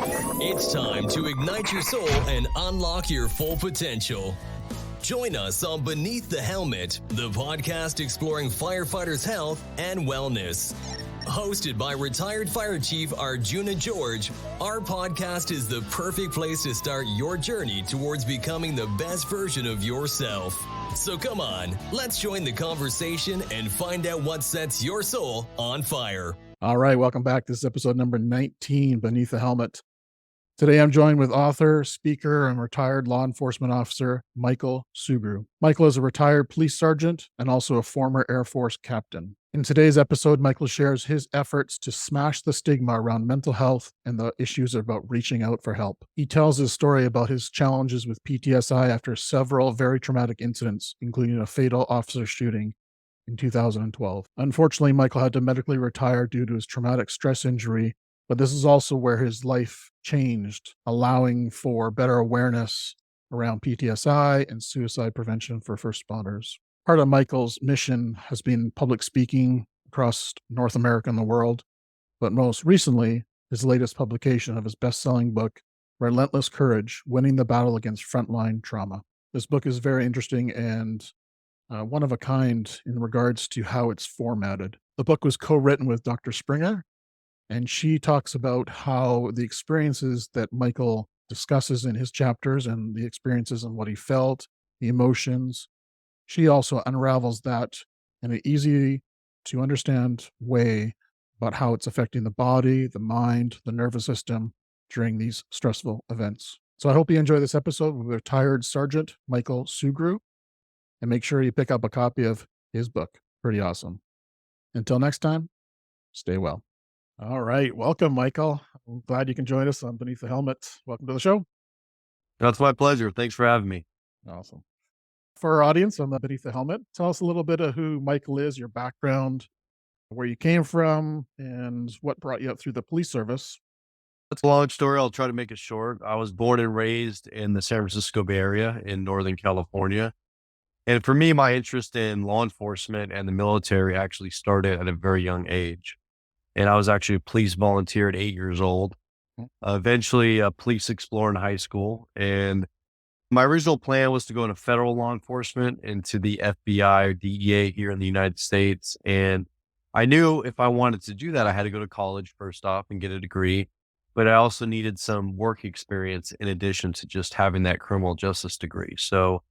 It's time to ignite your soul and unlock your full potential. Join us on Beneath the Helmet, the podcast exploring firefighters' health and wellness. Hosted by retired Fire Chief Arjuna George, our podcast is the perfect place to start your journey towards becoming the best version of yourself. So come on, let's join the conversation and find out what sets your soul on fire. All right, welcome back. This is episode number 19, Beneath the Helmet. Today I'm joined with author, speaker, and retired law enforcement officer, Michael Sugrue. Michael is a retired police sergeant and also a former Air Force captain. In today's episode, Michael shares his efforts to smash the stigma around mental health and the issues about reaching out for help. He tells his story about his challenges with PTSI after several very traumatic incidents, including a fatal officer shooting in 2012. Unfortunately, Michael had to medically retire due to his traumatic stress injury, but this is also where his life changed, allowing for better awareness around PTSI and suicide prevention for first responders. Part of Michael's mission has been public speaking across North America and the world, but most recently, his latest publication of his best-selling book, Relentless Courage, Winning the Battle Against Frontline Trauma. This book is very interesting and one of a kind in regards to how it's formatted. The book was co-written with Dr. Springer, and she talks about how the experiences that Michael discusses in his chapters and the experiences and what he felt, the emotions, she also unravels that in an easy to understand way about how it's affecting the body, the mind, the nervous system during these stressful events. So I hope you enjoy this episode with retired Sergeant Michael Sugrue, and make sure you pick up a copy of his book. Pretty awesome. Until next time, stay well. All right. Welcome, Michael. I'm glad you can join us on Beneath the Helmet. Welcome to the show. That's my pleasure. Thanks for having me. Awesome. For our audience on the Beneath the Helmet, tell us a little bit of who Michael is, your background, where you came from, and what brought you up through the police service. That's a long story. I'll try to make it short. I was born and raised in the San Francisco Bay Area in Northern California. And for me, my interest in law enforcement and the military actually started at a very young age. And I was actually a police volunteer at 8 years old, eventually a police explorer in high school. And my original plan was to go into federal law enforcement, into the FBI or DEA here in the United States. And I knew if I wanted to do that, I had to go to college first off and get a degree. But I also needed some work experience in addition to just having that criminal justice degree. So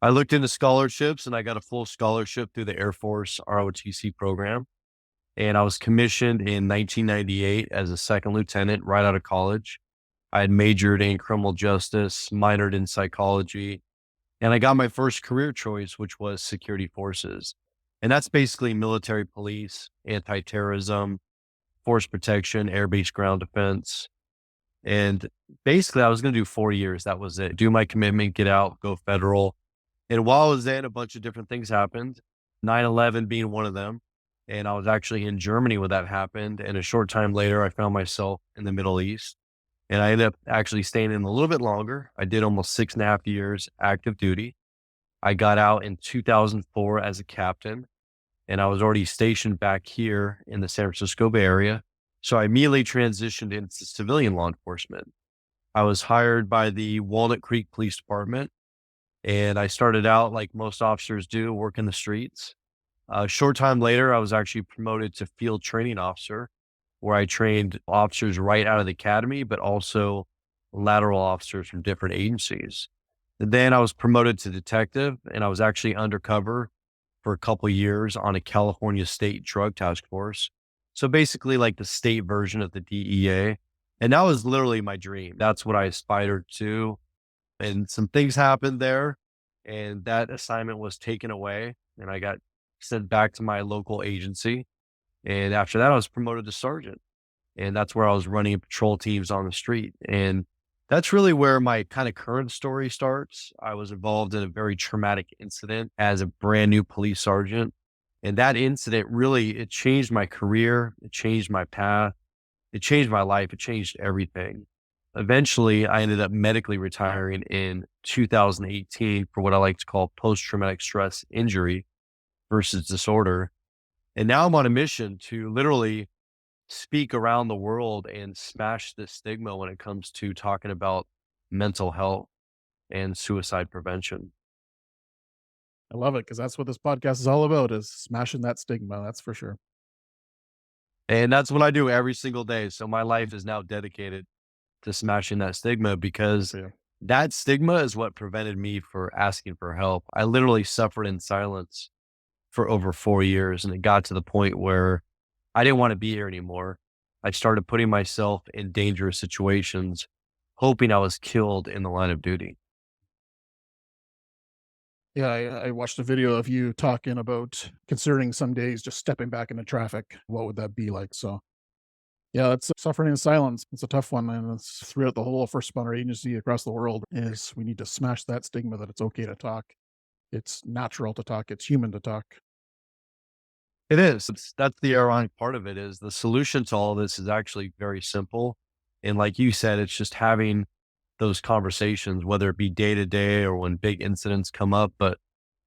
I looked into scholarships and I got a full scholarship through the Air Force ROTC program. And I was commissioned in 1998 as a second lieutenant right out of college. I had majored in criminal justice, minored in psychology, and I got my first career choice, which was security forces. And that's basically military police, anti-terrorism, force protection, air-based ground defense. And basically I was going to do 4 years. That was it. Do my commitment, get out, go federal. And while I was in, a bunch of different things happened, 9/11 being one of them. And I was actually in Germany when that happened. And a short time later, I found myself in the Middle East. And I ended up actually staying in a little bit longer. I did almost 6.5 years active duty. I got out in 2004 as a captain. And I was already stationed back here in the San Francisco Bay Area. So I immediately transitioned into civilian law enforcement. I was hired by the Walnut Creek Police Department. And I started out like most officers do, working the streets. A short time later, I was actually promoted to field training officer, where I trained officers right out of the academy, but also lateral officers from different agencies. And then I was promoted to detective, and I was actually undercover for a couple of years on a California state drug task force. So basically like the state version of the DEA. And that was literally my dream. That's what I aspired to. And some things happened there, and that assignment was taken away, and I got sent back to my local agency. And after that, I was promoted to sergeant. And that's where I was running patrol teams on the street. And that's really where my kind of current story starts. I was involved in a very traumatic incident as a brand new police sergeant. And that incident really, it changed my career. It changed my path. It changed my life. It changed everything. Eventually, I ended up medically retiring in 2018 for what I like to call post-traumatic stress injury versus disorder. And now I'm on a mission to literally speak around the world and smash the stigma when it comes to talking about mental health and suicide prevention. I love it because that's what this podcast is all about, is smashing that stigma. That's for sure. And that's what I do every single day. So my life is now dedicated to smashing that stigma, because Yeah. that stigma is what prevented me for asking for help. I literally suffered in silence for over 4 years, and it got to the point where I didn't want to be here anymore. I started putting myself in dangerous situations, hoping I was killed in the line of duty. Yeah, I watched a video of you talking about considering some days just stepping back into traffic. What would that be like? So, yeah, that's suffering in silence. It's a tough one, and it's throughout the whole first responder agency across the world. Is we need to smash that stigma that it's okay to talk. It's natural to talk. It's human to talk. It is. That's the ironic part of it, is the solution to all of this is actually very simple. And like you said, it's just having those conversations, whether it be day to day or when big incidents come up. But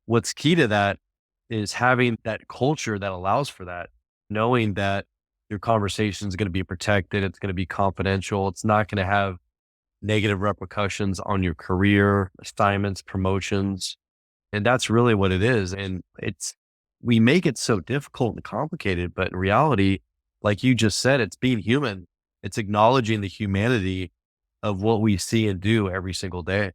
what's key to that is having that culture that allows for that, knowing that your conversation is going to be protected. It's going to be confidential. It's not going to have negative repercussions on your career, assignments, promotions. And that's really what it is. And we make it so difficult and complicated, but in reality, like you just said, it's being human. It's acknowledging the humanity of what we see and do every single day.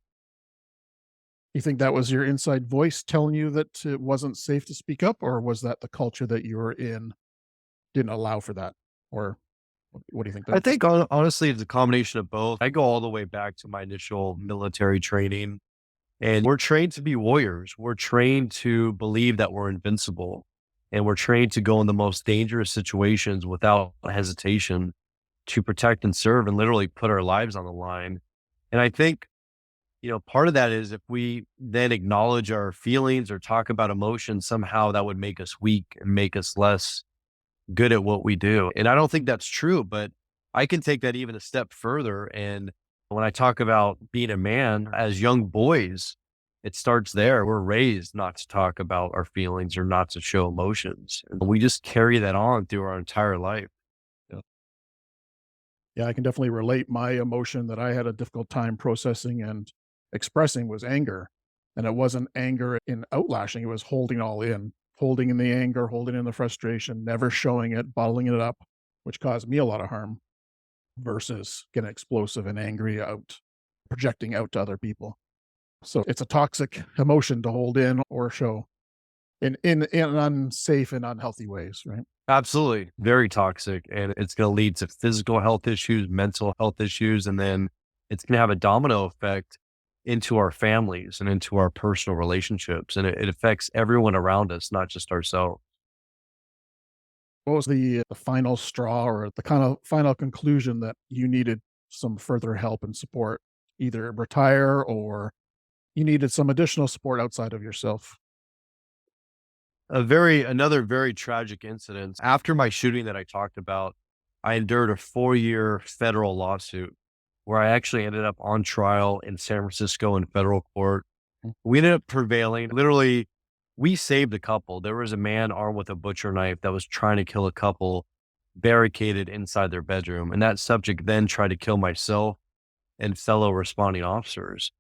You think that was your inside voice telling you that it wasn't safe to speak up, or was that the culture that you were in didn't allow for that? Or what do you think that I was? think honestly, it's a combination of both. I go all the way back to my initial military training, and we're trained to be warriors. We're trained to believe that we're invincible, and we're trained to go in the most dangerous situations without hesitation to protect and serve and literally put our lives on the line. And I think, part of that is if we then acknowledge our feelings or talk about emotions, somehow that would make us weak and make us less good at what we do. And I don't think that's true, but I can take that even a step further. And when I talk about being a man, as young boys, it starts there. We're raised not to talk about our feelings or not to show emotions. And we just carry that on through our entire life. Yeah. Yeah, I can definitely relate. My emotion that I had a difficult time processing and expressing was anger. And it wasn't anger in outlashing, it was holding all in, holding in the anger, holding in the frustration, never showing it, bottling it up, which caused me a lot of harm versus getting explosive and angry out, projecting out to other people. So it's a toxic emotion to hold in or show in unsafe and unhealthy ways, right? Absolutely. Very toxic. And it's going to lead to physical health issues, mental health issues, and then it's going to have a domino effect into our families and into our personal relationships. And it affects everyone around us, not just ourselves. What was the final straw or the kind of final conclusion that you needed some further help and support, either retire or you needed some additional support outside of yourself? Another very tragic incident. After my shooting that I talked about, I endured a 4-year federal lawsuit where I actually ended up on trial in San Francisco in federal court. Mm. We ended up prevailing. Literally, we saved a couple. There was a man armed with a butcher knife that was trying to kill a couple barricaded inside their bedroom. And that subject then tried to kill myself and fellow responding officers.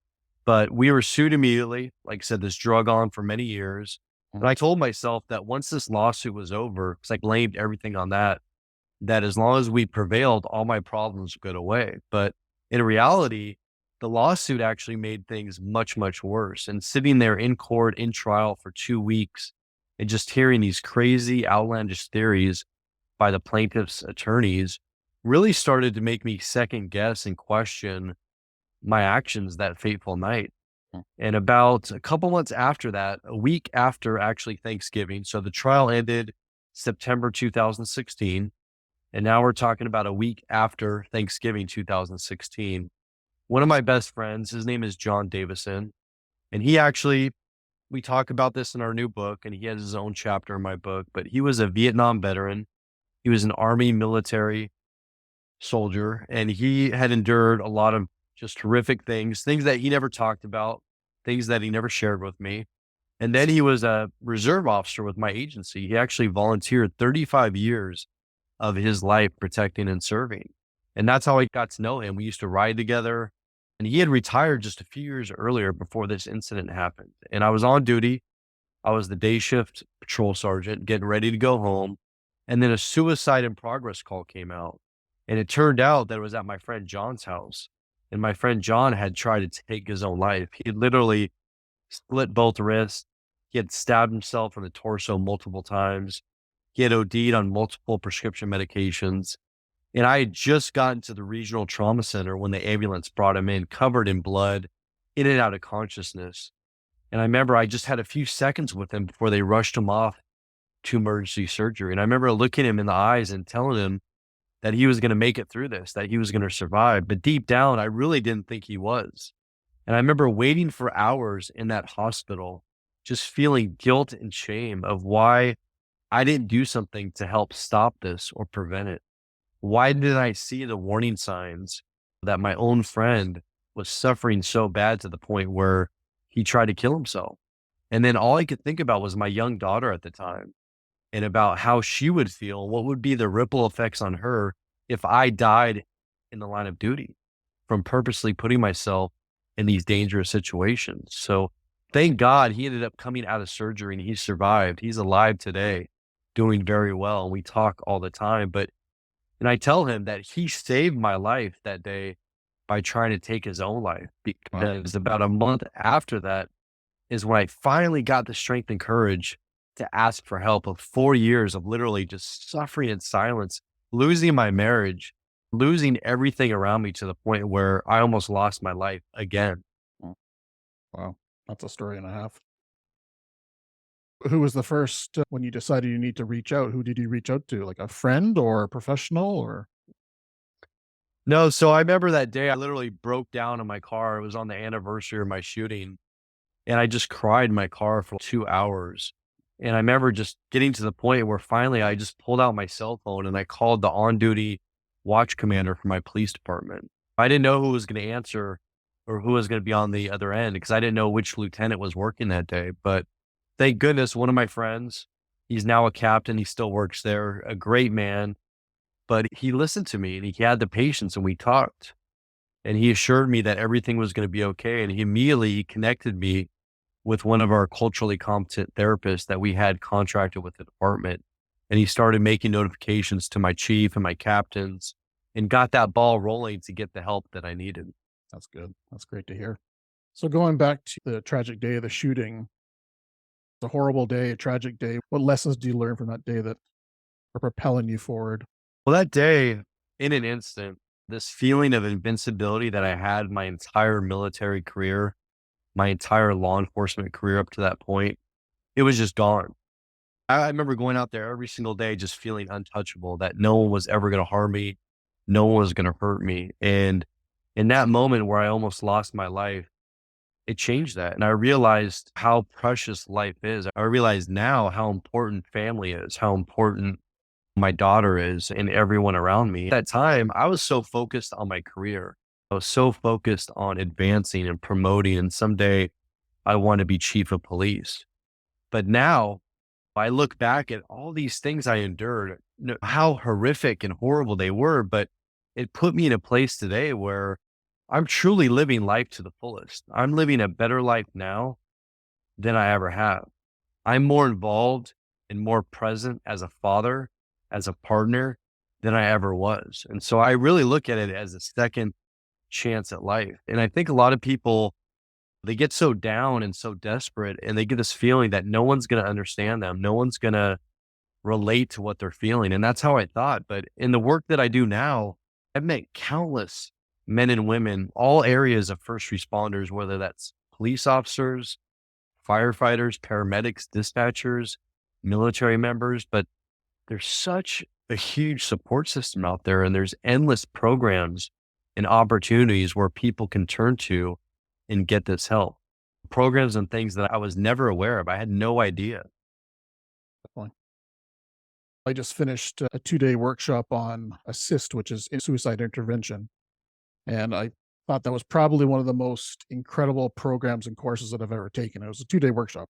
But we were sued immediately. Like I said, this drug on for many years. And I told myself that once this lawsuit was over, because I blamed everything on that as long as we prevailed, all my problems would go away. But in reality, the lawsuit actually made things much, much worse. And sitting there in court, in trial for 2 weeks, and just hearing these crazy, outlandish theories by the plaintiff's attorneys really started to make me second guess and question my actions that fateful night. Mm. And about a couple months after that, a week after actually Thanksgiving, so the trial ended September 2016. And now we're talking about a week after Thanksgiving 2016. One of my best friends, his name is John Davison. And we talk about this in our new book, and he has his own chapter in my book, but he was a Vietnam veteran. He was an Army military soldier, and he had endured a lot of just horrific things that he never talked about, things that he never shared with me. And then he was a reserve officer with my agency. He actually volunteered 35 years of his life protecting and serving. And that's how I got to know him. We used to ride together, and he had retired just a few years earlier before this incident happened. And I was on duty. I was the day shift patrol sergeant getting ready to go home. And then a suicide in progress call came out. And it turned out that it was at my friend John's house. And my friend John had tried to take his own life. He had literally split both wrists. He had stabbed himself in the torso multiple times. He had OD'd on multiple prescription medications. And I had just gotten to the regional trauma center when the ambulance brought him in, covered in blood, in and out of consciousness. And I remember I just had a few seconds with him before they rushed him off to emergency surgery. And I remember looking him in the eyes and telling him that he was going to make it through this, that he was going to survive. But deep down, I really didn't think he was. And I remember waiting for hours in that hospital, just feeling guilt and shame of why I didn't do something to help stop this or prevent it. Why didn't I see the warning signs that my own friend was suffering so bad to the point where he tried to kill himself? And then all I could think about was my young daughter at the time and about how she would feel, what would be the ripple effects on her if I died in the line of duty from purposely putting myself in these dangerous situations. So thank God he ended up coming out of surgery and he survived. He's alive today, doing very well. We talk all the time, and I tell him that he saved my life that day by trying to take his own life, because about a month after that is when I finally got the strength and courage to ask for help of 4 years of literally just suffering in silence, losing my marriage, losing everything around me to the point where I almost lost my life again. Wow. That's a story and a half. Who was the first, when you decided you need to reach out, who did you reach out to? Like a friend or a professional or? No, so I remember that day I literally broke down in my car. It was on the anniversary of my shooting, and I just cried in my car for 2 hours. And I remember just getting to the point where finally I just pulled out my cell phone and I called the on-duty watch commander for my police department. I didn't know who was going to answer or who was going to be on the other end because I didn't know which lieutenant was working that day. But thank goodness one of my friends, he's now a captain. He still works there, a great man. But he listened to me and he had the patience and we talked. And he assured me that everything was going to be okay. And he immediately connected me with one of our culturally competent therapists that we had contracted with the department. And he started making notifications to my chief and my captains and got that ball rolling to get the help that I needed. That's good. That's great to hear. So going back to the tragic day of the shooting, it's a horrible day, a tragic day. What lessons do you learn from that day that are propelling you forward? Well, that day, in an instant, this feeling of invincibility that I had my entire military career, my entire law enforcement career up to that point, it was just gone. I remember going out there every single day just feeling untouchable, that no one was ever going to harm me. No one was going to hurt me. And in that moment where I almost lost my life, it changed that. And I realized how precious life is. I realize now how important family is, how important my daughter is and everyone around me. At that time, I was so focused on my career. I was so focused on advancing and promoting. And someday I want to be chief of police. But now I look back at all these things I endured, how horrific and horrible they were, but it put me in a place today where I'm truly living life to the fullest. I'm living a better life now than I ever have. I'm more involved and more present as a father, as a partner than I ever was. And so I really look at it as a second chance at life. And I think a lot of people, they get so down and so desperate and they get this feeling that no one's going to understand them. No one's going to relate to what they're feeling. And that's how I thought. But in the work that I do now, I've met countless men and women, all areas of first responders, whether that's police officers, firefighters, paramedics, dispatchers, military members, but there's such a huge support system out there and there's endless programs and opportunities where people can turn to and get this help. Programs and things that I was never aware of. I had no idea. Definitely. I just finished a 2-day workshop on ASSIST, which is suicide intervention. And I thought that was probably one of the most incredible programs and courses that I've ever taken. It was a 2-day workshop,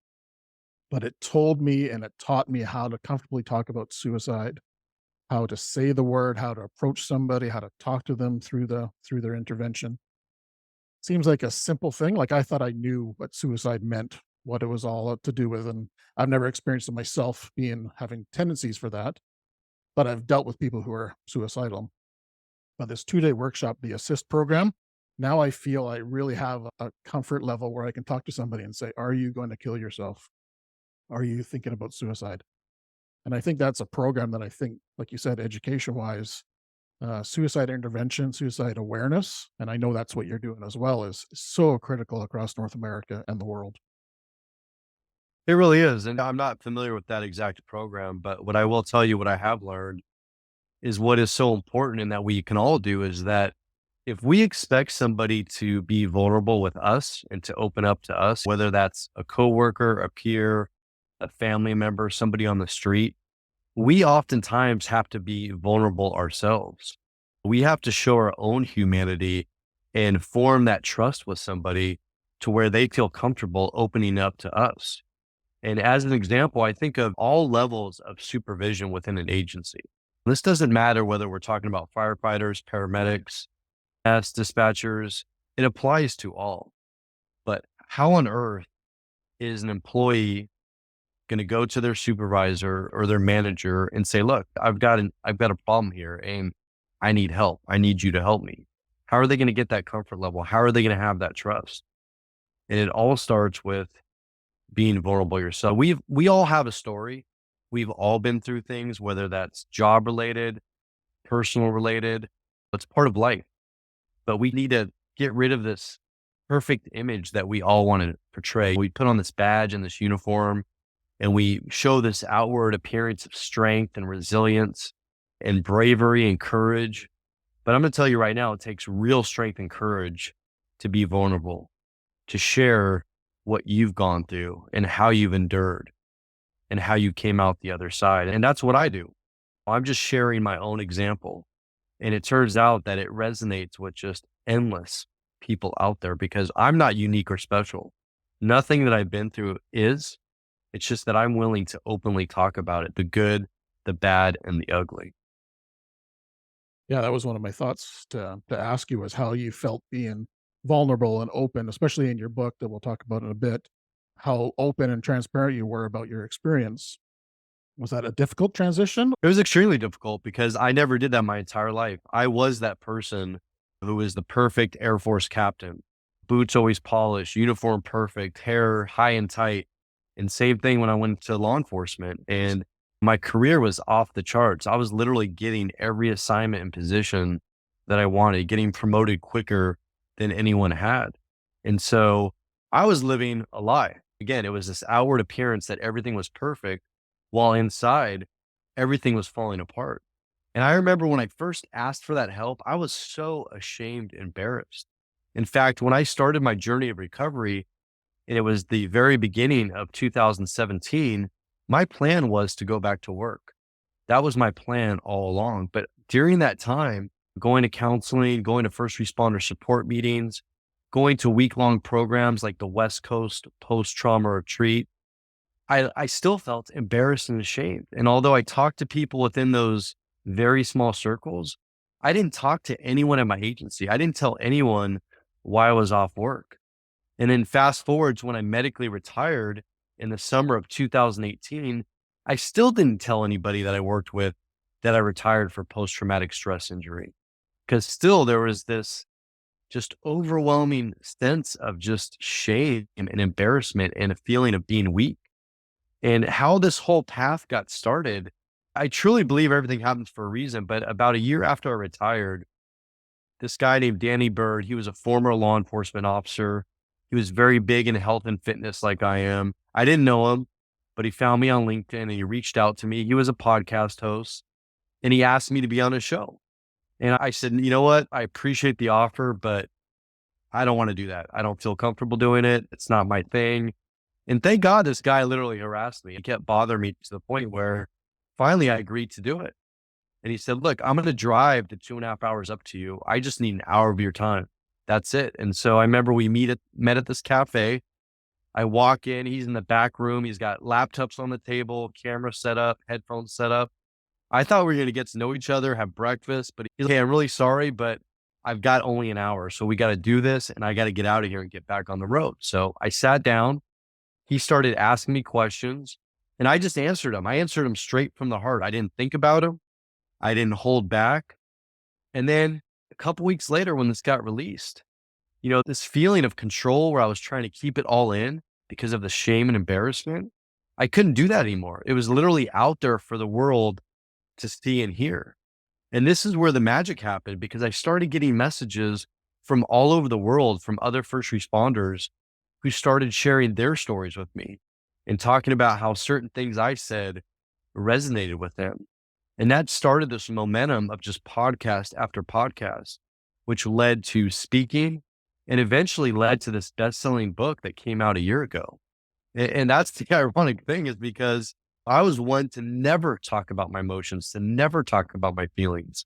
but it told me and it taught me how to comfortably talk about suicide how to say the word, how to approach somebody, how to talk to them through their intervention. Seems like a simple thing. Like I thought I knew what suicide meant, what it was all to do with, and I've never experienced it myself, being having tendencies for that, but I've dealt with people who are suicidal. But this 2-day workshop, the assist program, now I feel I really have a comfort level where I can talk to somebody and say, are you going to kill yourself? Are you thinking about suicide? And I think that's a program that I think, like you said, education wise, suicide intervention, suicide awareness, and I know that's what you're doing as well, is so critical across North America and the world. It really is. And I'm not familiar with that exact program, but what I will tell you, what I have learned is what is so important and that we can all do is that if we expect somebody to be vulnerable with us and to open up to us, whether that's a coworker, a peer, a family member, somebody on the street, we oftentimes have to be vulnerable ourselves. We have to show our own humanity and form that trust with somebody to where they feel comfortable opening up to us. And as an example, I think of all levels of supervision within an agency. This doesn't matter whether we're talking about firefighters, paramedics, dispatchers, it applies to all. But how on earth is an employee going to go to their supervisor or their manager and say, look, I've got a problem here and I need help. I need you to help me. How are they going to get that comfort level? How are they going to have that trust? And it all starts with being vulnerable yourself. We all have a story. We've all been through things, whether that's job related, personal related. It's part of life. But we need to get rid of this perfect image that we all want to portray. We put on this badge and this uniform and we show this outward appearance of strength and resilience and bravery and courage. But I'm going to tell you right now, it takes real strength and courage to be vulnerable, to share what you've gone through and how you've endured and how you came out the other side. And that's what I do. I'm just sharing my own example. And it turns out that it resonates with just endless people out there because I'm not unique or special. Nothing that I've been through is. It's just that I'm willing to openly talk about it, the good, the bad, and the ugly. Yeah, that was one of my thoughts to ask you, was how you felt being vulnerable and open, especially in your book that we'll talk about in a bit, how open and transparent you were about your experience. Was that a difficult transition? It was extremely difficult because I never did that my entire life. I was that person who was the perfect Air Force captain, boots always polished, uniform perfect, hair high and tight. And same thing when I went to law enforcement and my career was off the charts. I was literally getting every assignment and position that I wanted, getting promoted quicker than anyone had. And so I was living a lie. Again, it was this outward appearance that everything was perfect, while inside everything was falling apart. And I remember when I first asked for that help, I was so ashamed, embarrassed. In fact, when I started my journey of recovery, and it was the very beginning of 2017, my plan was to go back to work. That was my plan all along. But during that time, going to counseling, going to first responder support meetings, going to week-long programs like the West Coast post-trauma retreat, I still felt embarrassed and ashamed. And although I talked to people within those very small circles, I didn't talk to anyone at my agency. I didn't tell anyone why I was off work. And then fast forwards when I medically retired in the summer of 2018, I still didn't tell anybody that I worked with that I retired for post-traumatic stress injury. Because still there was this just overwhelming sense of just shame and embarrassment and a feeling of being weak. And how this whole path got started, I truly believe everything happens for a reason. But about a year after I retired, this guy named Danny Bird, he was a former law enforcement officer. He was very big in health and fitness like I am. I didn't know him, but he found me on LinkedIn and he reached out to me. He was a podcast host and he asked me to be on his show. And I said, you know what? I appreciate the offer, but I don't want to do that. I don't feel comfortable doing it. It's not my thing. And thank God this guy literally harassed me. He kept bothering me to the point where finally I agreed to do it. And he said, look, I'm going to drive the 2.5 hours up to you. I just need an hour of your time. That's it. And so I remember we met at this cafe. I walk in, he's in the back room. He's got laptops on the table, camera set up, headphones set up. I thought we were going to get to know each other, have breakfast, but he's like, hey, I'm really sorry, but I've got only an hour. So we got to do this and I got to get out of here and get back on the road. So I sat down. He started asking me questions and I just answered him. I answered him straight from the heart. I didn't think about him. I didn't hold back. And then a couple weeks later, when this got released, this feeling of control where I was trying to keep it all in because of the shame and embarrassment, I couldn't do that anymore. It was literally out there for the world to see and hear. And this is where the magic happened, because I started getting messages from all over the world from other first responders who started sharing their stories with me and talking about how certain things I said resonated with them. And that started this momentum of just podcast after podcast, which led to speaking and eventually led to this best-selling book that came out a year ago. And that's the ironic thing, is because I was one to never talk about my emotions, to never talk about my feelings.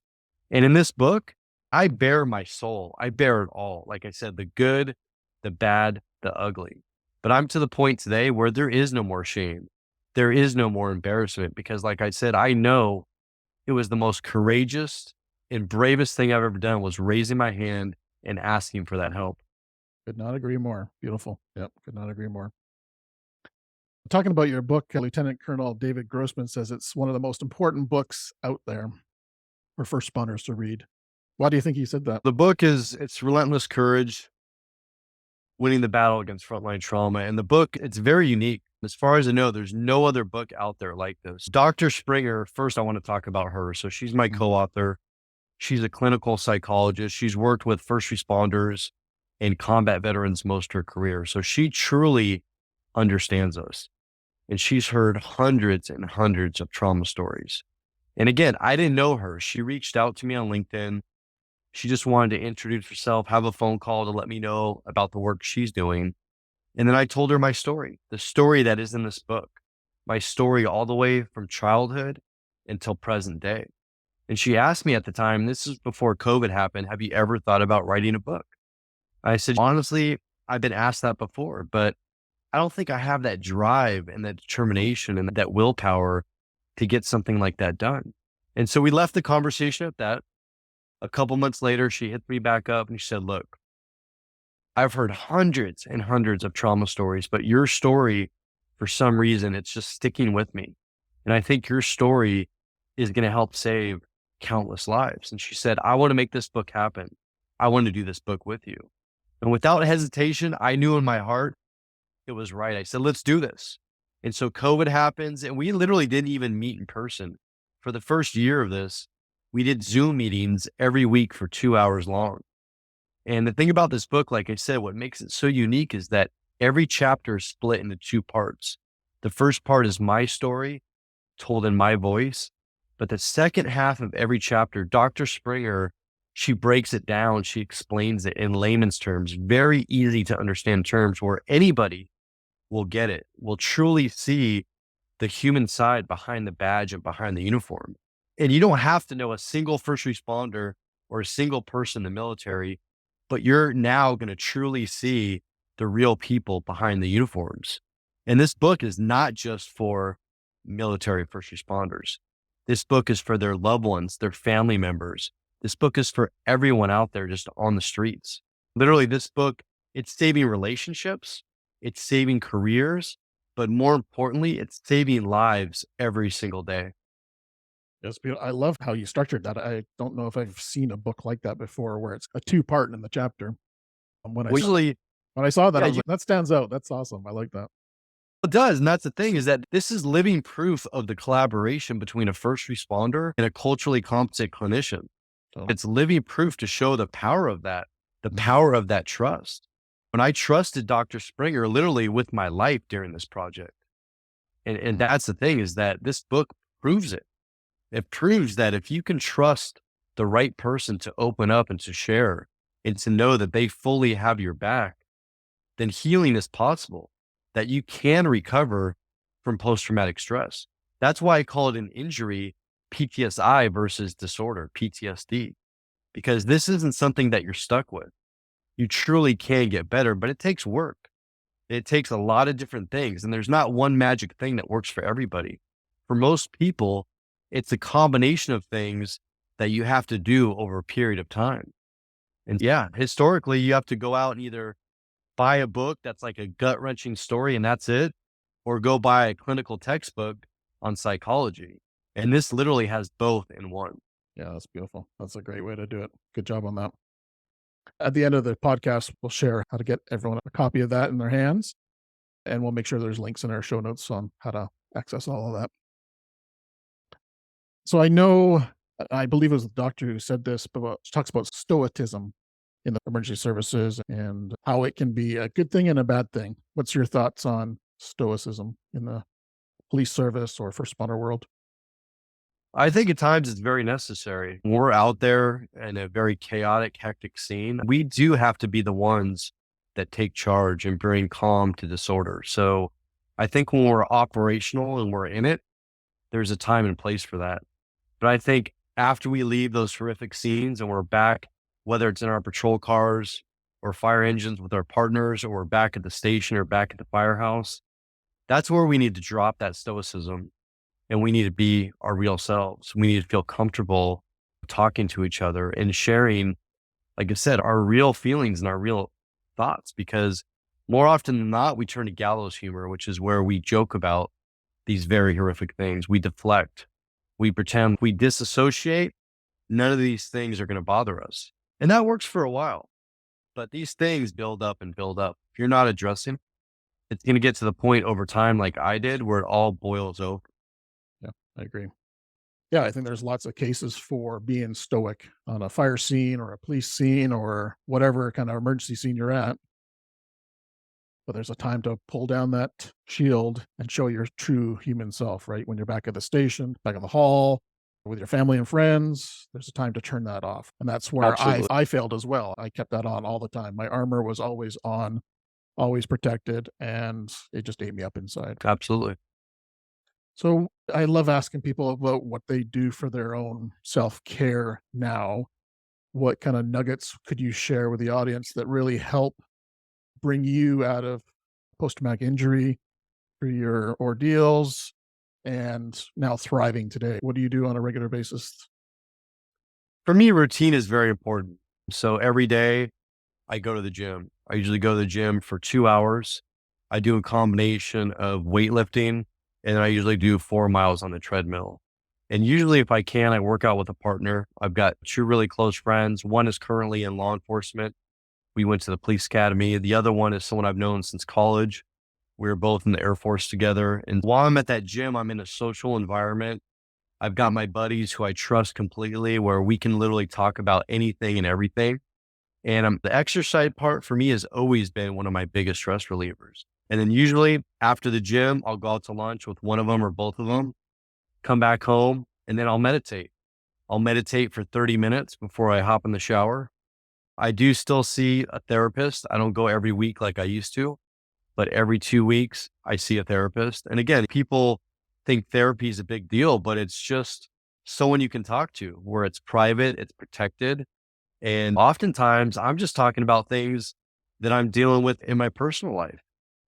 And in this book, I bare my soul. I bare it all. Like I said, the good, the bad, the ugly. But I'm to the point today where there is no more shame. There is no more embarrassment, because like I said, I know it was the most courageous and bravest thing I've ever done, was raising my hand and asking for that help. Could not agree more. Beautiful. Yep. Could not agree more. Talking about your book, Lieutenant Colonel David Grossman says it's one of the most important books out there for first responders to read. Why do you think he said that? The book it's Relentless Courage, Winning the Battle Against Frontline Trauma. And the book, it's very unique. As far as I know, there's no other book out there like this. Dr. Springer, first I want to talk about her. So she's my co-author. She's a clinical psychologist. She's worked with first responders and combat veterans most of her career. So she truly understands us. And she's heard hundreds and hundreds of trauma stories. And again, I didn't know her. She reached out to me on LinkedIn. She just wanted to introduce herself, have a phone call to let me know about the work she's doing. And then I told her my story, the story that is in this book, my story all the way from childhood until present day. And she asked me at the time, this is before COVID happened, have you ever thought about writing a book? I said, honestly, I've been asked that before, but I don't think I have that drive and that determination and that willpower to get something like that done. And so we left the conversation at that. A couple months later, she hit me back up and she said, look, I've heard hundreds and hundreds of trauma stories, but your story, for some reason, it's just sticking with me. And I think your story is going to help save countless lives. And she said, I want to make this book happen. I want to do this book with you. And without hesitation, I knew in my heart it was right. I said, let's do this. And so COVID happens, and we literally didn't even meet in person. For the first year of this, we did Zoom meetings every week for 2 hours long. And the thing about this book, like I said, what makes it so unique is that every chapter is split into two parts. The first part is my story told in my voice, but the second half of every chapter, Dr. Springer, she breaks it down. She explains it in layman's terms, very easy to understand terms where anybody will get it, will truly see the human side behind the badge and behind the uniform. And you don't have to know a single first responder or a single person in the military, but you're now going to truly see the real people behind the uniforms. And this book is not just for military first responders. This book is for their loved ones, their family members. This book is for everyone out there just on the streets. Literally, this book, it's saving relationships, it's saving careers, but more importantly, it's saving lives every single day. Yes, I love how you structured that. I don't know if I've seen a book like that before, where it's a two-part in the chapter. When I saw that, I was like, that stands out. That's awesome. I like that. It does. And that's the thing, is that this is living proof of the collaboration between a first responder and a culturally competent clinician. Oh. It's living proof to show the power of that, the power of that trust. When I trusted Dr. Springer literally with my life during this project. And that's the thing, is that this book proves it. It proves that if you can trust the right person to open up and to share and to know that they fully have your back, then healing is possible, that you can recover from post-traumatic stress. That's why I call it an injury PTSI versus disorder, PTSD, because this isn't something that you're stuck with. You truly can get better, but it takes work. It takes a lot of different things. And there's not one magic thing that works for everybody. For most people, it's a combination of things that you have to do over a period of time. And yeah, historically, you have to go out and either buy a book that's like a gut wrenching story and that's it, or go buy a clinical textbook on psychology. And this literally has both in one. Yeah, that's beautiful. That's a great way to do it. Good job on that. At the end of the podcast, we'll share how to get everyone a copy of that in their hands. And we'll make sure there's links in our show notes on how to access all of that. So I believe it was the doctor who said this, but talks about stoicism in the emergency services and how it can be a good thing and a bad thing. What's your thoughts on stoicism in the police service or first responder world? I think at times it's very necessary. When we're out there in a very chaotic, hectic scene, we do have to be the ones that take charge and bring calm to disorder. So I think when we're operational and we're in it, there's a time and place for that. But I think after we leave those horrific scenes and we're back, whether it's in our patrol cars or fire engines with our partners, or we're back at the station or back at the firehouse, that's where we need to drop that stoicism and we need to be our real selves. We need to feel comfortable talking to each other and sharing, like I said, our real feelings and our real thoughts, because more often than not, we turn to gallows humor, which is where we joke about these very horrific things. We deflect, we pretend, we disassociate. None of these things are going to bother us. And that works for a while, but these things build up and build up. If you're not addressing, it's going to get to the point over time, like I did, where it all boils over. Yeah, I agree. Yeah, I think there's lots of cases for being stoic on a fire scene or a police scene or whatever kind of emergency scene you're at. But there's a time to pull down that shield and show your true human self, right? When you're back at the station, back in the hall, with your family and friends, there's a time to turn that off. And that's where Absolutely. I failed as well. I kept that on all the time. My armor was always on, always protected, and it just ate me up inside. Absolutely. So I love asking people about what they do for their own self-care now. What kind of nuggets could you share with the audience that really help bring you out of post-traumatic injury through your ordeals and now thriving today? What do you do on a regular basis? For me, routine is very important. So every day I go to the gym. I usually go to the gym for 2 hours. I do a combination of weightlifting, and I usually do 4 miles on the treadmill. And usually if I can, I work out with a partner. I've got 2 really close friends. One is currently in law enforcement. We went to the police academy. The other one is someone I've known since college. We were both in the Air Force together. And while I'm at that gym, I'm in a social environment. I've got my buddies who I trust completely, where we can literally talk about anything and everything. And the exercise part for me has always been one of my biggest stress relievers. And then usually after the gym, I'll go out to lunch with one of them or both of them, come back home, and then I'll meditate. I'll meditate for 30 minutes before I hop in the shower. I do still see a therapist. I don't go every week like I used to, but every 2 weeks I see a therapist. And again, people think therapy is a big deal, but it's just someone you can talk to, where it's private, it's protected. And oftentimes I'm just talking about things that I'm dealing with in my personal life,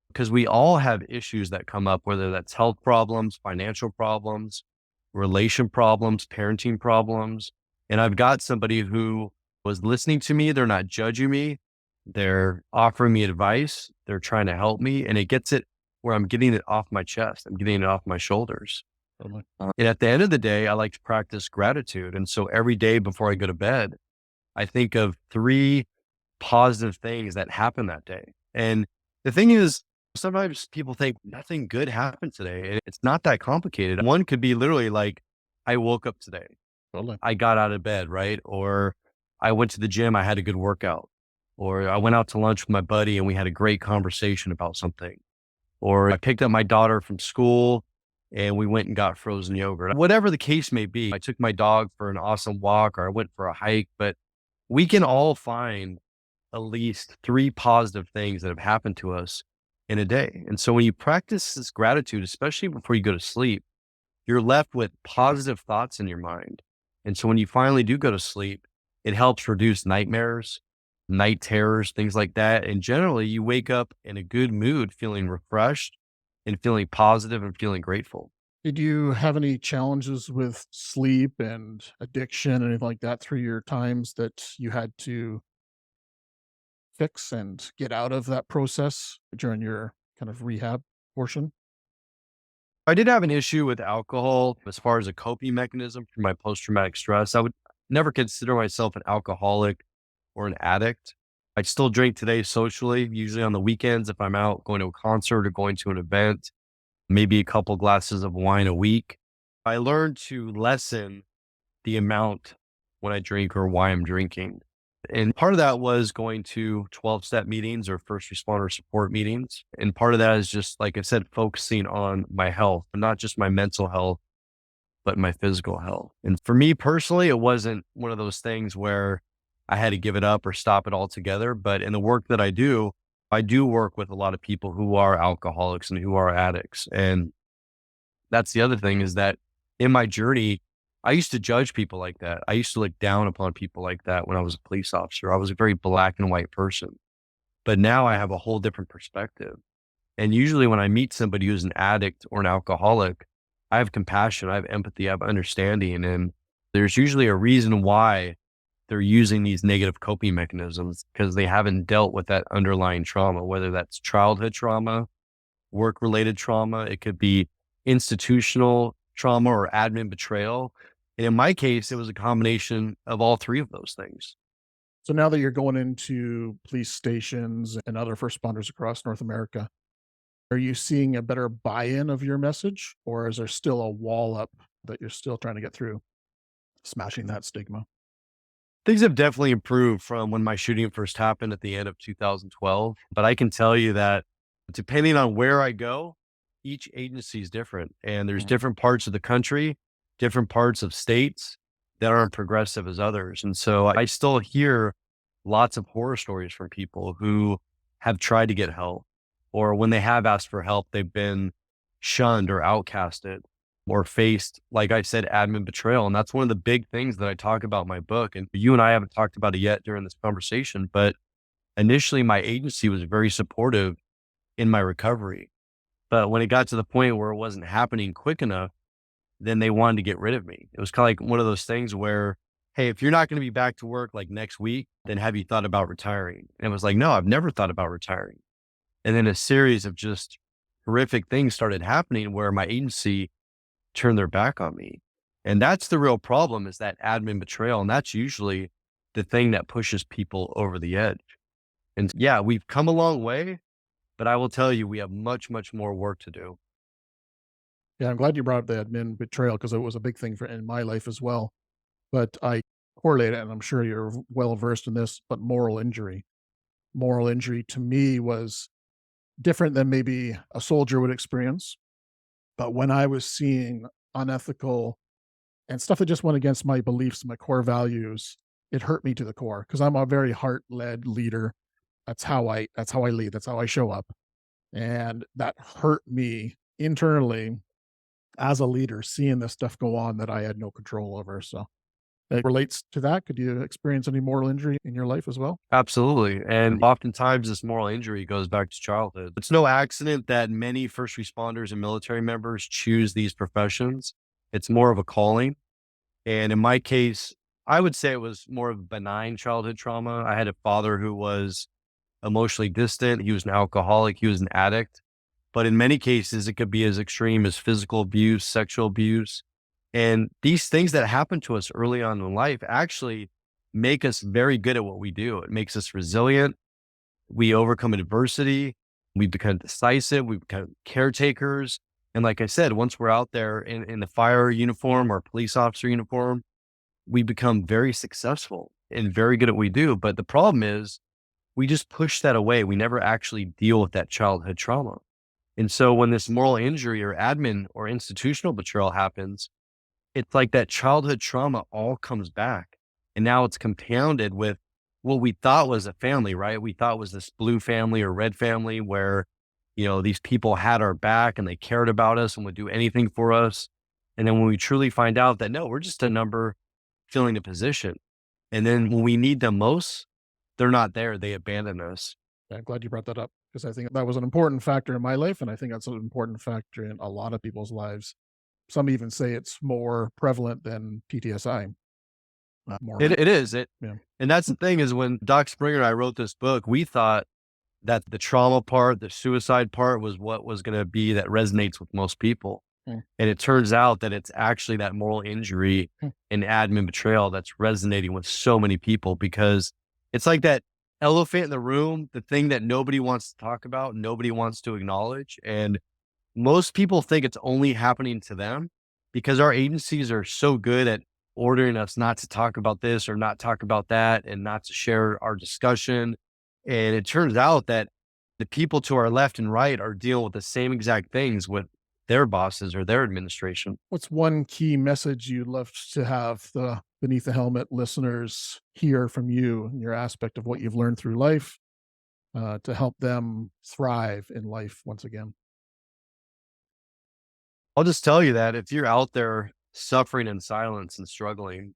because we all have issues that come up, whether that's health problems, financial problems, relation problems, parenting problems. And I've got somebody who was listening to me. They're not judging me. They're offering me advice. They're trying to help me. And it gets it where I'm getting it off my chest. I'm getting it off my shoulders. Totally. And at the end of the day, I like to practice gratitude. And so every day before I go to bed, I think of 3 positive things that happened that day. And the thing is, sometimes people think nothing good happened today. And it's not that complicated. One could be literally like, I woke up today. Totally. I got out of bed, right? Or I went to the gym. I had a good workout. Or I went out to lunch with my buddy and we had a great conversation about something. Or I picked up my daughter from school and we went and got frozen yogurt. Whatever the case may be, I took my dog for an awesome walk, or I went for a hike. But we can all find at least 3 positive things that have happened to us in a day. And so when you practice this gratitude, especially before you go to sleep, you're left with positive thoughts in your mind. And so when you finally do go to sleep, it helps reduce nightmares, night terrors, things like that. And generally you wake up in a good mood, feeling refreshed and feeling positive and feeling grateful. Did you have any challenges with sleep and addiction, anything like that through your times that you had to fix and get out of that process during your kind of rehab portion? I did have an issue with alcohol as far as a coping mechanism for my post-traumatic stress. I would never consider myself an alcoholic or an addict. I still drink today socially, usually on the weekends if I'm out going to a concert or going to an event, maybe a couple glasses of wine a week. I learned to lessen the amount when I drink or why I'm drinking. And part of that was going to 12-step meetings or first responder support meetings. And part of that is just, like I said, focusing on my health, not just my mental health, but my physical health. And for me personally, it wasn't one of those things where I had to give it up or stop it altogether. But in the work that I do work with a lot of people who are alcoholics and who are addicts. And that's the other thing is that in my journey, I used to judge people like that. I used to look down upon people like that when I was a police officer. I was a very black and white person. But now I have a whole different perspective. And usually when I meet somebody who's an addict or an alcoholic, I have compassion, I have empathy, I have understanding. And there's usually a reason why they're using these negative coping mechanisms because they haven't dealt with that underlying trauma, whether that's childhood trauma, work related trauma, it could be institutional trauma or admin betrayal. And in my case, it was a combination of all three of those things. So now that you're going into police stations and other first responders across North America, are you seeing a better buy-in of your message, or is there still a wall up that you're still trying to get through, smashing that stigma? Things have definitely improved from when my shooting first happened at the end of 2012. But I can tell you that depending on where I go, each agency is different. And there's Mm. different parts of the country, different parts of states that aren't progressive as others. And so I still hear lots of horror stories from people who have tried to get help, or when they have asked for help, they've been shunned or outcasted or faced, like I said, admin betrayal. And that's one of the big things that I talk about in my book. And you and I haven't talked about it yet during this conversation, but initially my agency was very supportive in my recovery. But when it got to the point where it wasn't happening quick enough, then they wanted to get rid of me. It was kind of like one of those things where, hey, if you're not going to be back to work like next week, then have you thought about retiring? And it was like, no, I've never thought about retiring. And then a series of just horrific things started happening where my agency turned their back on me. And that's the real problem, is that admin betrayal. And that's usually the thing that pushes people over the edge. And yeah, we've come a long way, but I will tell you, we have much, much more work to do. Yeah, I'm glad you brought up the admin betrayal because it was a big thing for in my life as well. But I correlate it, and I'm sure you're well versed in this, but moral injury. Moral injury to me was different than maybe a soldier would experience. But when I was seeing unethical and stuff that just went against my beliefs, my core values, it hurt me to the core because I'm a very heart-led leader. That's how I lead. That's how I show up. And that hurt me internally as a leader, seeing this stuff go on that I had no control over. So it relates to that. Could you experience any moral injury in your life as well? Absolutely. And oftentimes this moral injury goes back to childhood. It's no accident that many first responders and military members choose these professions. It's more of a calling. And in my case, I would say it was more of benign childhood trauma. I had a father who was emotionally distant. He was an alcoholic. He was an addict. But in many cases, it could be as extreme as physical abuse, sexual abuse. And these things that happen to us early on in life actually make us very good at what we do. It makes us resilient. We overcome adversity. We become decisive. We become caretakers. And like I said, once we're out there in the fire uniform or police officer uniform, we become very successful and very good at what we do. But the problem is we just push that away. We never actually deal with that childhood trauma. And so when this moral injury or admin or institutional betrayal happens, it's like that childhood trauma all comes back. And now it's compounded with what we thought was a family, right? We thought was this blue family or red family where, these people had our back and they cared about us and would do anything for us. And then when we truly find out that no, we're just a number filling a position. And then when we need them most, they're not there. They abandon us. Yeah, I'm glad you brought that up because I think that was an important factor in my life. And I think that's an important factor in a lot of people's lives. Some even say it's more prevalent than PTSI. More It, like, it is. yeah. And that's the thing is when Doc Springer and I wrote this book, we thought that the trauma part, the suicide part was what was going to be that resonates with most people. Mm. And it turns out that it's actually that moral injury Mm. and admin betrayal that's resonating with so many people because it's like that elephant in the room, the thing that nobody wants to talk about, nobody wants to acknowledge. And most people think it's only happening to them because our agencies are so good at ordering us not to talk about this or not talk about that and not to share our discussion. And it turns out that the people to our left and right are dealing with the same exact things with their bosses or their administration. What's one key message you'd love to have the Beneath the Helmet listeners hear from you and your aspect of what you've learned through life to help them thrive in life once again? I'll just tell you that if you're out there suffering in silence and struggling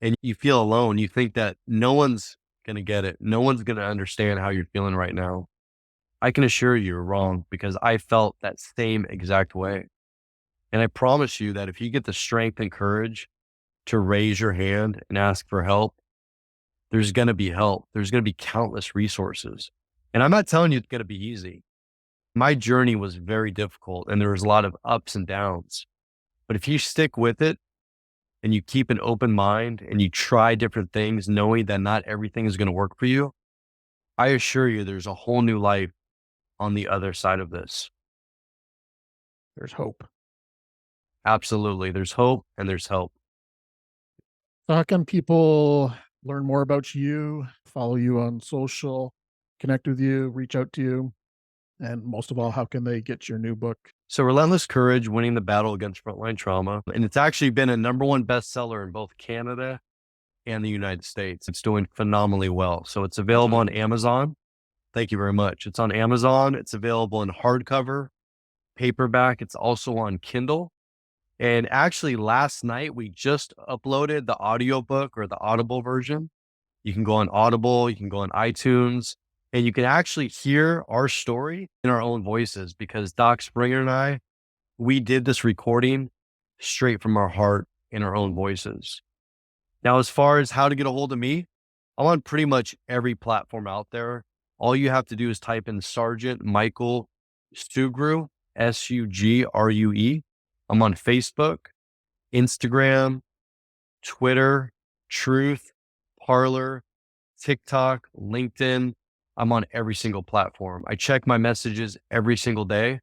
and you feel alone, you think that no one's going to get it. No one's going to understand how you're feeling right now. I can assure you you're wrong because I felt that same exact way. And I promise you that if you get the strength and courage to raise your hand and ask for help, there's going to be help. There's going to be countless resources. And I'm not telling you it's going to be easy. My journey was very difficult and there was a lot of ups and downs. But if you stick with it and you keep an open mind and you try different things, knowing that not everything is going to work for you, I assure you there's a whole new life on the other side of this. There's hope. Absolutely. There's hope and there's help. So how can people learn more about you, follow you on social, connect with you, reach out to you? And most of all, how can they get your new book? So Relentless Courage, Winning the Battle Against Frontline Trauma. And it's actually been a #1 bestseller in both Canada and the United States. It's doing phenomenally well. So it's available on Amazon. Thank you very much. It's on Amazon. It's available in hardcover, paperback. It's also on Kindle. And actually last night, we just uploaded the audiobook or the Audible version. You can go on Audible, you can go on iTunes, and you can actually hear our story in our own voices because Doc Springer and I, we did this recording straight from our heart in our own voices. Now, as far as how to get a hold of me, I'm on pretty much every platform out there. All you have to do is type in Sergeant Michael Sugrue, Sugrue. I'm on Facebook, Instagram, Twitter, Truth, Parler, TikTok, LinkedIn. I'm on every single platform. I check my messages every single day.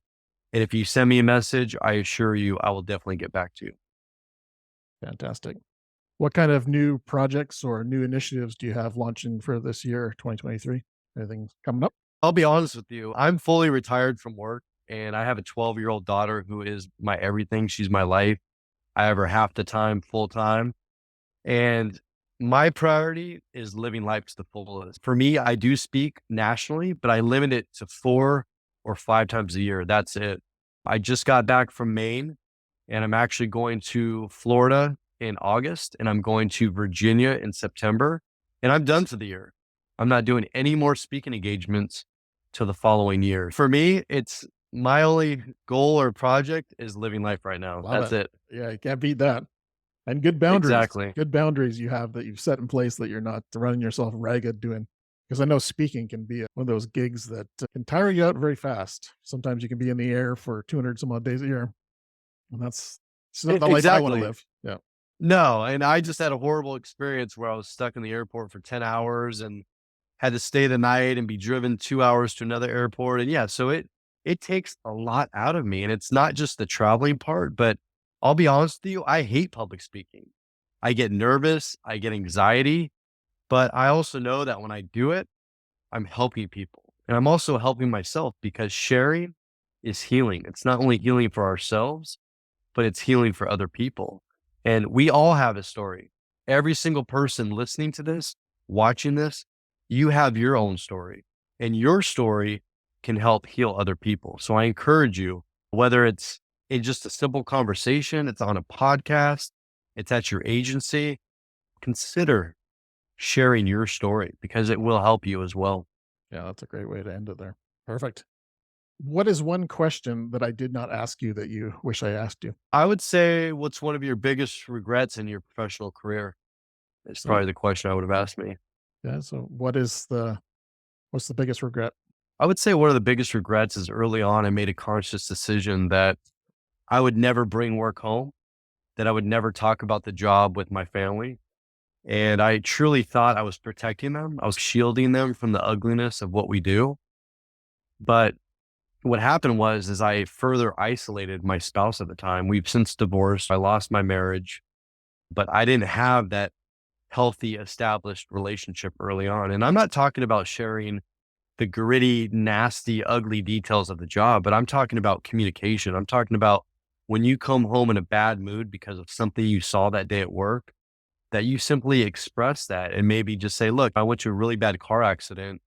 And if you send me a message, I assure you, I will definitely get back to you. Fantastic. What kind of new projects or new initiatives do you have launching for this year, 2023? Anything coming up? I'll be honest with you. I'm fully retired from work and I have a 12-year-old daughter who is my everything. She's my life. I have her half the time, full time. And my priority is living life to the fullest. For me, I do speak nationally, but I limit it to 4 or 5 times a year. That's it. I just got back from Maine and I'm actually going to Florida in August and I'm going to Virginia in September and I'm done for the year. I'm not doing any more speaking engagements till the following year. For me, it's my only goal or project is living life right now. That's it. Yeah, you can't beat that. And good boundaries. Exactly. Good boundaries you have that you've set in place that you're not running yourself ragged doing. Because I know speaking can be one of those gigs that can tire you out very fast. Sometimes you can be in the air for 200 some odd days a year. And that's not the life I want to live. Yeah. No, and I just had a horrible experience where I was stuck in the airport for 10 hours and had to stay the night and be driven 2 hours to another airport. And yeah, so it takes a lot out of me. And it's not just the traveling part, but I'll be honest with you, I hate public speaking. I get nervous, I get anxiety, but I also know that when I do it, I'm helping people. And I'm also helping myself because sharing is healing. It's not only healing for ourselves, but it's healing for other people. And we all have a story. Every single person listening to this, watching this, you have your own story and your story can help heal other people. So I encourage you, whether it's in just a simple conversation, it's on a podcast, it's at your agency, consider sharing your story because it will help you as well. Yeah, that's a great way to end it there. Perfect. What is one question that I did not ask you that you wish I asked you? I would say, what's one of your biggest regrets in your professional career? It's So, probably the question I would have asked me. yeah. So what's the biggest regret? I would say one of the biggest regrets is early on, I made a conscious decision that I would never bring work home, that I would never talk about the job with my family. And I truly thought I was protecting them. I was shielding them from the ugliness of what we do. But what happened was, is I further isolated my spouse at the time. We've since divorced. I lost my marriage, but I didn't have that healthy, established relationship early on. And I'm not talking about sharing the gritty, nasty, ugly details of the job, but I'm talking about communication. I'm talking about when you come home in a bad mood because of something you saw that day at work, that you simply express that and maybe just say, look, I went to a really bad car accident.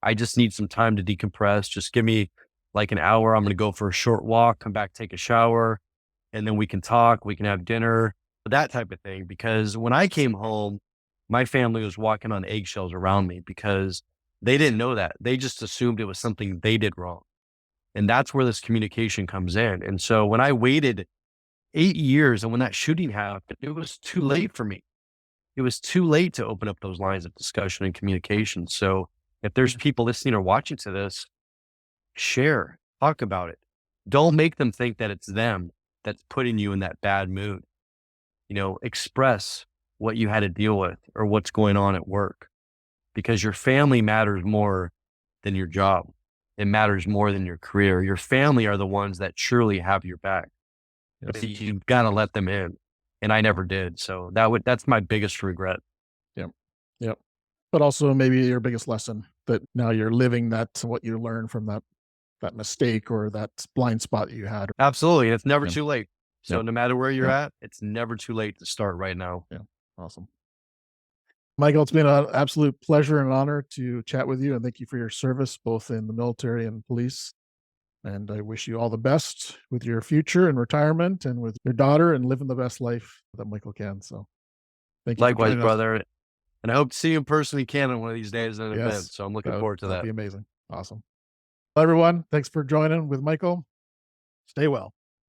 I just need some time to decompress. Just give me like an hour. I'm going to go for a short walk, come back, take a shower, and then we can talk, we can have dinner, that type of thing. Because when I came home, my family was walking on eggshells around me because they didn't know that. They just assumed it was something they did wrong. And that's where this communication comes in. And so when I waited 8 years and when that shooting happened, it was too late for me. It was too late to open up those lines of discussion and communication. So if there's people listening or watching to this, share, talk about it. Don't make them think that it's them that's putting you in that bad mood. Express what you had to deal with or what's going on at work, because your family matters more than your job. It matters more than your career. Your family are the ones that surely have your back. But you've got to let them in. And I never did. So that's my biggest regret. Yep. Yep. But also maybe your biggest lesson that now you're living what you learned from that mistake or that blind spot that you had. Absolutely. And it's never Yeah. too late. So Yep. no matter where you're Yep. at, it's never too late to start right now. Yeah. Awesome. Michael, it's been an absolute pleasure and honor to chat with you, and thank you for your service, both in the military and police. And I wish you all the best with your future and retirement and with your daughter and living the best life that Michael can. So thank you for Likewise, joining us. brother. And I hope to see you in person in Canada one of these days at an event. Yes, So I'm looking forward to that'd that. be amazing. Awesome. Well, everyone, thanks for joining with Michael. Stay well.